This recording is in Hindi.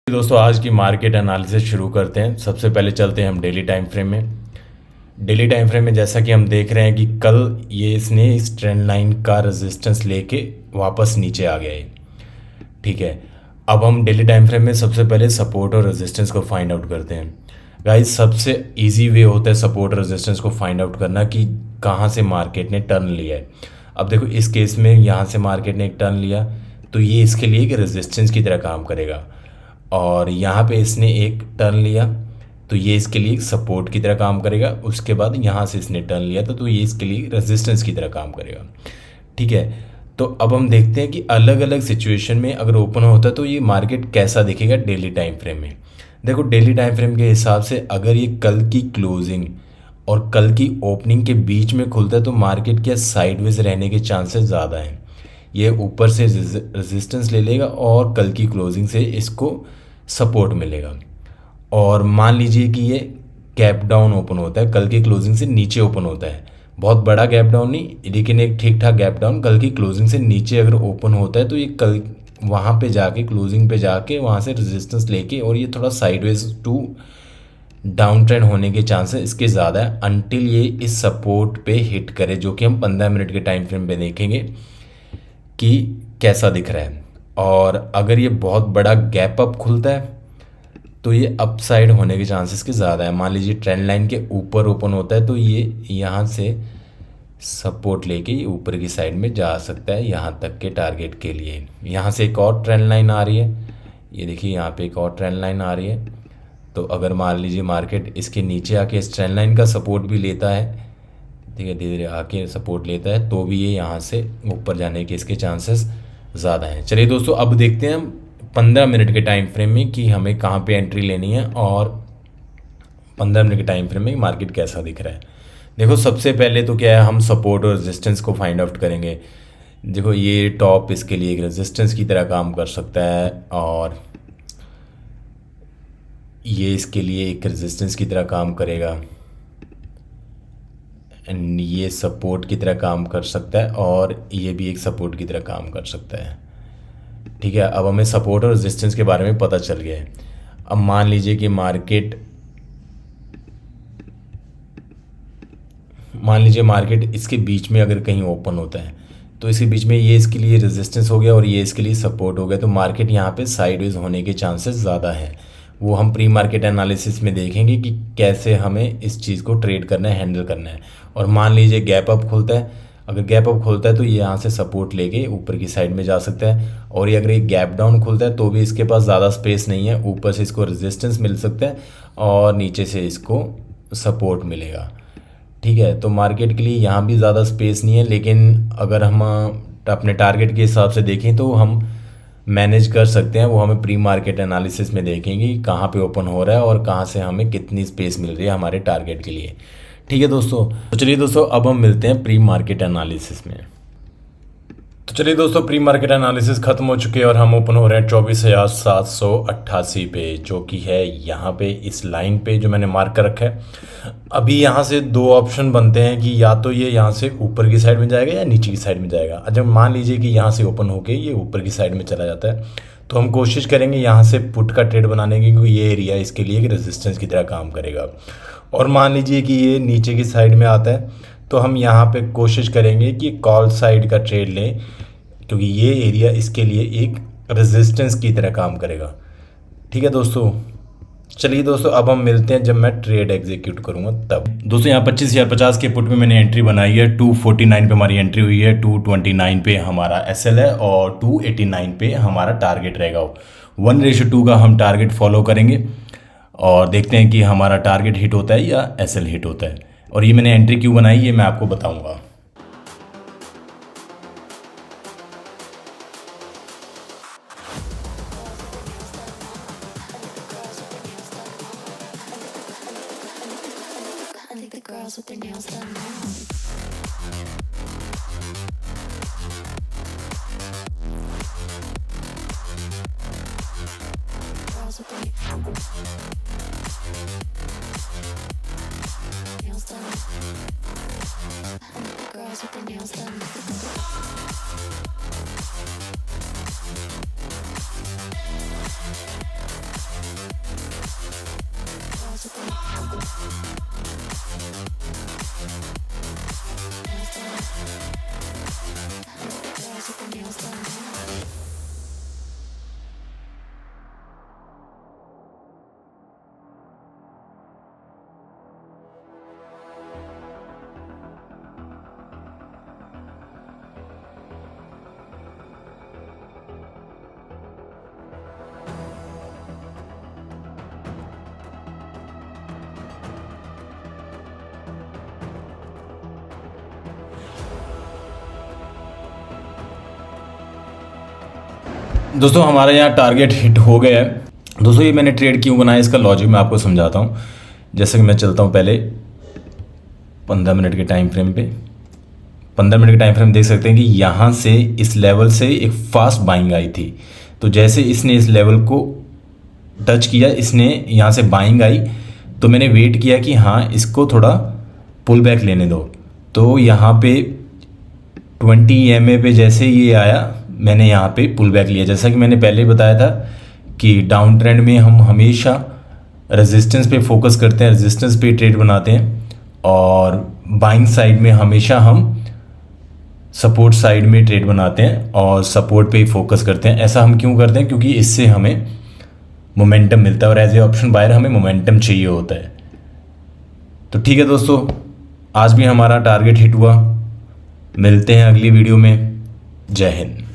दोस्तों आज की मार्केट एनालिसिस शुरू करते हैं। सबसे पहले चलते हैं हम डेली टाइम फ्रेम में। डेली टाइम फ्रेम में जैसा कि हम देख रहे हैं कि कल ये इसने इस ट्रेंड लाइन का रेजिस्टेंस लेके वापस नीचे आ गया है। ठीक है, अब हम डेली टाइम फ्रेम में सबसे पहले सपोर्ट और रेजिस्टेंस को फाइंड आउट करते हैं। गाइस सबसे इजी वे होता है सपोर्ट और रेजिस्टेंस को फाइंड आउट करना कि कहाँ से मार्केट ने टर्न लिया है। अब देखो इस केस में यहाँ से मार्केट ने एक टर्न लिया तो ये इसके लिए एक रेजिस्टेंस की तरह काम करेगा, और यहाँ पे इसने एक टर्न लिया तो ये इसके लिए सपोर्ट की तरह काम करेगा। उसके बाद यहाँ से इसने टर्न लिया तो ये इसके लिए रेजिस्टेंस की तरह काम करेगा। ठीक है, तो अब हम देखते हैं कि अलग अलग सिचुएशन में अगर ओपन होता है तो ये मार्केट कैसा दिखेगा डेली टाइम फ्रेम में। देखो डेली टाइम फ्रेम के हिसाब से अगर ये कल की क्लोजिंग और कल की ओपनिंग के बीच में खुलता है तो मार्केट के साइडवेज रहने के चांसेस ज़्यादा हैं। ये ऊपर से रेजिस्टेंस ले लेगा और कल की क्लोजिंग से इसको सपोर्ट मिलेगा। और मान लीजिए कि ये गैप डाउन ओपन होता है, कल की क्लोजिंग से नीचे ओपन होता है, बहुत बड़ा गैप डाउन नहीं लेकिन एक ठीक ठाक गैप डाउन कल की क्लोजिंग से नीचे अगर ओपन होता है तो ये कल वहाँ पे जाके क्लोजिंग पे जाके वहाँ से रेजिस्टेंस लेके और ये थोड़ा साइडवेज टू डाउन ट्रेंड होने के चांसेस इसके ज़्यादा है अनटिल ये इस सपोर्ट पे हिट करे, जो कि हम 15 मिनट के टाइम फ्रेम पे देखेंगे कि कैसा दिख रहा है। और अगर ये बहुत बड़ा गैप अप खुलता है तो ये अप साइड होने के चांसेस के ज़्यादा है। मान लीजिए ट्रेंड लाइन के ऊपर ओपन होता है तो ये यहाँ से सपोर्ट लेके ये ऊपर की साइड में जा सकता है यहाँ तक के टारगेट के लिए। यहाँ से एक और ट्रेंड लाइन आ रही है, ये देखिए यहाँ पे एक और ट्रेंड लाइन आ रही है। तो अगर मान लीजिए मार्केट इसके नीचे आके इस ट्रेंड लाइन का सपोर्ट भी लेता है, ठीक है, धीरे धीरे आके सपोर्ट लेता है तो भी ये यहाँ से ऊपर जाने के इसके चांसेस ज़्यादा हैं। चलिए दोस्तों अब देखते हैं हम 15 मिनट के टाइम फ्रेम में कि हमें कहाँ पे एंट्री लेनी है और 15 मिनट के टाइम फ्रेम में मार्केट कैसा दिख रहा है। देखो सबसे पहले तो क्या है, हम सपोर्ट और रेजिस्टेंस को फाइंड आउट करेंगे। देखो ये टॉप इसके लिए एक रेजिस्टेंस की तरह काम कर सकता है और ये इसके लिए एक रेजिस्टेंस की तरह काम करेगा एंड ये सपोर्ट की तरह काम कर सकता है और ये भी एक सपोर्ट की तरह काम कर सकता है। ठीक है, अब हमें सपोर्ट और रेजिस्टेंस के बारे में पता चल गया है। अब मान लीजिए कि मार्केट इसके बीच में अगर कहीं ओपन होता है तो इसके बीच में ये इसके लिए रेजिस्टेंस हो गया और ये इसके लिए सपोर्ट हो गया, तो मार्केट यहाँ पे साइडवेज होने के चांसेस ज़्यादा हैं। वो हम प्री मार्केट एनालिसिस में देखेंगे कि कैसे हमें इस चीज़ को ट्रेड करना है, हैंडल करना है। और मान लीजिए गैप अप खुलता है, अगर गैप अप खुलता है तो ये यहाँ से सपोर्ट लेके ऊपर की साइड में जा सकता है। और ये अगर एक गैप डाउन खुलता है तो भी इसके पास ज़्यादा स्पेस नहीं है, ऊपर से इसको रेजिस्टेंस मिल सकता है और नीचे से इसको सपोर्ट मिलेगा। ठीक है, तो मार्केट के लिए यहाँ भी ज़्यादा स्पेस नहीं है, लेकिन अगर हम अपने टारगेट के हिसाब से देखें तो हम मैनेज कर सकते हैं। वो हमें प्री मार्केट एनालिसिस में देखेंगे कि कहाँ पे ओपन हो रहा है और कहाँ से हमें कितनी स्पेस मिल रही है हमारे टारगेट के लिए। ठीक है दोस्तों, तो चलिए दोस्तों अब हम मिलते हैं प्री मार्केट एनालिसिस में। तो चलिए दोस्तों प्री मार्केट एनालिसिस खत्म हो चुके हैं और हम ओपन हो रहे हैं 24,788 पे, जो कि है यहाँ पे इस लाइन पे जो मैंने मार्क कर रखा है। अभी यहाँ से दो ऑप्शन बनते हैं कि या तो ये यहाँ से ऊपर की साइड में जाएगा या नीचे की साइड में जाएगा। जब मान लीजिए कि यहाँ से ओपन होके ये ऊपर की साइड में चला जाता है तो हम कोशिश करेंगे यहाँ से पुट का ट्रेड बनाने की, क्योंकि ये एरिया इसके लिए एक रेजिस्टेंस की तरह काम करेगा। और मान लीजिए कि ये नीचे की साइड में आता है तो हम यहाँ पे कोशिश करेंगे कि कॉल साइड का ट्रेड लें, क्योंकि ये एरिया इसके लिए एक रेजिस्टेंस की तरह काम करेगा। ठीक है दोस्तों, चलिए दोस्तों अब हम मिलते हैं जब मैं ट्रेड एग्जीक्यूट करूंगा तब। दोस्तों यहाँ 25,050 के पुट में मैंने एंट्री बनाई है। 249 पे हमारी एंट्री हुई है, 229 पे हमारा एसएल है और 289 पे हमारा टारगेट रहेगा। 1:2 का हम टारगेट फॉलो करेंगे और देखते हैं कि हमारा टारगेट हिट होता है या एसएल हिट होता है। और ये मैंने एंट्री क्यों बनाई ये मैं आपको बताऊँगा। With their nails done now. Girls with their nails done. Girls with their nails done. दोस्तों हमारे यहाँ टारगेट हिट हो गया है। दोस्तों ये मैंने ट्रेड क्यों बनाया, इसका लॉजिक मैं आपको समझाता हूँ। जैसे कि मैं चलता हूँ पहले 15 मिनट के टाइम फ्रेम पे। 15 मिनट के टाइम फ्रेम देख सकते हैं कि यहाँ से इस लेवल से एक फास्ट बाइंग आई थी। तो जैसे इसने इस लेवल को टच किया, इसने यहाँ से बाइंग आई, तो मैंने वेट किया कि हाँ इसको थोड़ा पुल बैक लेने दो। तो यहाँ पे 20 EMA पे जैसे ये आया, मैंने यहाँ पे पुल बैक लिया। जैसा कि मैंने पहले बताया था कि डाउन ट्रेंड में हम हमेशा रेजिस्टेंस पे फोकस करते हैं, रेजिस्टेंस पे ट्रेड बनाते हैं, और बाइंग साइड में हमेशा हम सपोर्ट साइड में ट्रेड बनाते हैं और सपोर्ट पे ही फोकस करते हैं। ऐसा हम क्यों करते हैं? क्योंकि इससे हमें मोमेंटम मिलता है, और एज ए ऑप्शन बायर हमें मोमेंटम चाहिए होता है। तो ठीक है दोस्तों, आज भी हमारा टारगेट हिट हुआ। मिलते हैं अगली वीडियो में। जय हिंद।